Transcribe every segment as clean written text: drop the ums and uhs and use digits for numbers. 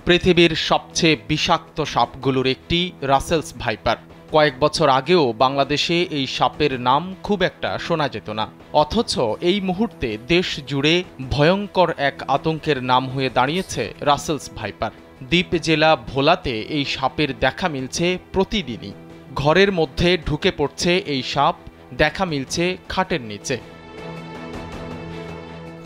পৃথিবীর সবচেয়ে বিষাক্ত সাপগুলোর একটি রাসেলস ভাইপার। কয়েক বছর আগেও বাংলাদেশে এই সাপের নাম খুব একটা শোনা যেত না, অথচ এই মুহূর্তে দেশ জুড়ে ভয়ঙ্কর এক আতঙ্কের নাম হয়ে দাঁড়িয়েছে রাসেলস ভাইপার। দ্বীপ জেলা ভোলাতে এই সাপের দেখা মিলছে প্রতিদিনই। ঘরের মধ্যে ঢুকে পড়ছে এই সাপ, দেখা মিলছে খাটের নিচে।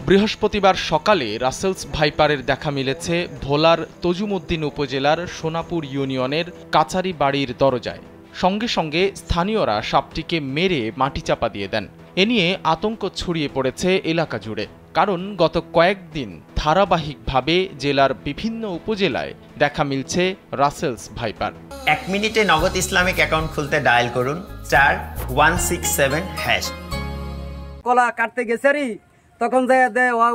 বৃহস্পতিবার সকালে রাসেলস ভাইপারের দেখা মিলেছে ভোলার তজুমউদ্দিন উপজেলার সোনাপুর ইউনিয়নের কাচারি বাড়ির দরজায়। সঙ্গে সঙ্গে স্থানীয়রা সাপটিকে মেরে মাটি চাপা দিয়ে দেন। এ নিয়ে আতঙ্ক ছড়িয়ে পড়েছে এলাকা জুড়ে, কারণ গত কয়েকদিন ধারাবাহিকভাবে জেলার বিভিন্ন উপজেলায় দেখা মিলছে রাসেলস ভাইপার। 1 মিনিটে নগদ ইসলামিক অ্যাকাউন্ট খুলতে ডায়াল করুন *167#। কলা কাটতে গেছে তখন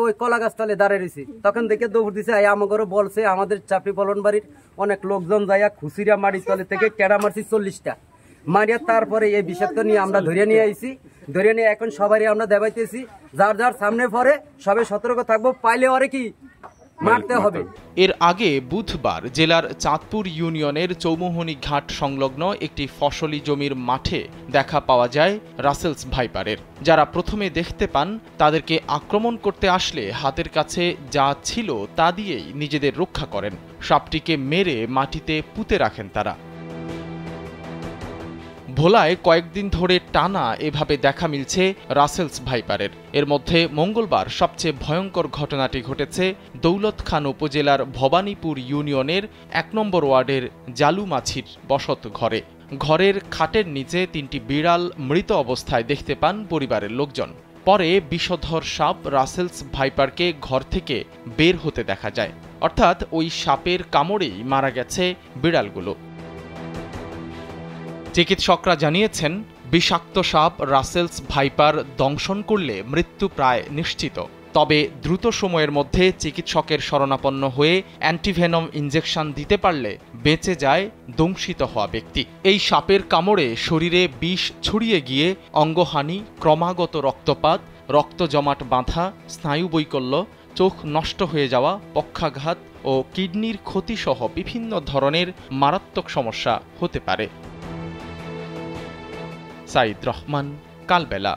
ওই কলা গাছতলে দাঁড়িয়ে রয়েছি, তখন দেখে দৌড় দিছে। আমাকে বলছে আমাদের চাপড়ি পলন বাড়ির অনেক লোকজন যাইয়া খুশিরা মারি তলে থেকে কেড়া মারছি 40টা মারিয়া। তারপরে এই বিষাক্ত নিয়ে আমরা ধরে নিয়ে আইছি, ধরে নিয়ে এখন সবারই আমরা দেবাইতেছি। যার যার সামনে পরে সবাই সতর্ক থাকবো, পাইলে ওরে কি মারতে হবে। এর আগে বুধবার জেলার চাঁদপুর ইউনিয়নের চৌমুহনী ঘাট সংলগ্ন একটি ফসলি জমির মাঠে দেখা পাওয়া যায় রাসেলস ভাইপারের। যারা প্রথমে দেখতে পান তাদেরকে আক্রমণ করতে আসলে হাতের কাছে যা ছিল তা দিয়েই নিজেদের রক্ষা করেন। সাপটিকে মেরে মাটিতে পুঁতে রাখেন তারা। ভোলায় কয়েকদিন ধরে টানা এভাবে দেখা মিলছে রাসেলস ভাইপারের। এর মধ্যে মঙ্গলবার সবচেয়ে ভয়ঙ্কর ঘটনাটি ঘটেছে দৌলত খান উপজেলার ভবানীপুর ইউনিয়নের 1 নম্বর ওয়ার্ডের জালুমাছির বসত ঘরে। ঘরের খাটের নিচে 3টি বিড়াল মৃত অবস্থায় দেখতে পান পরিবারের লোকজন। পরে বিষধর সাপ রাসেলস ভাইপারকে ঘর থেকে বের হতে দেখা যায়, অর্থাৎ ওই সাপের কামড়েই মারা গেছে বিড়ালগুলো। চিকিৎসকরা জানিয়েছেন, বিষাক্ত সাপ রাসেলস ভাইপার দংশন করলে মৃত্যু প্রায় নিশ্চিত। তবে দ্রুত সময়ের মধ্যে চিকিৎসকের শরণাপন্ন হয়ে অ্যান্টিভেনম ইনজেকশন দিতে পারলে বেঁচে যায় দংশিত হওয়া ব্যক্তি। এই সাপের কামড়ে শরীরে বিষ ছড়িয়ে গিয়ে অঙ্গহানি, ক্রমাগত রক্তপাত, রক্ত জমাট বাঁধা, স্নায়ুবৈকল্য, চোখ নষ্ট হয়ে যাওয়া, পক্ষাঘাত ও কিডনির ক্ষতিসহ বিভিন্ন ধরনের মারাত্মক সমস্যা হতে পারে। সাইদ রহমান, কালবেলা।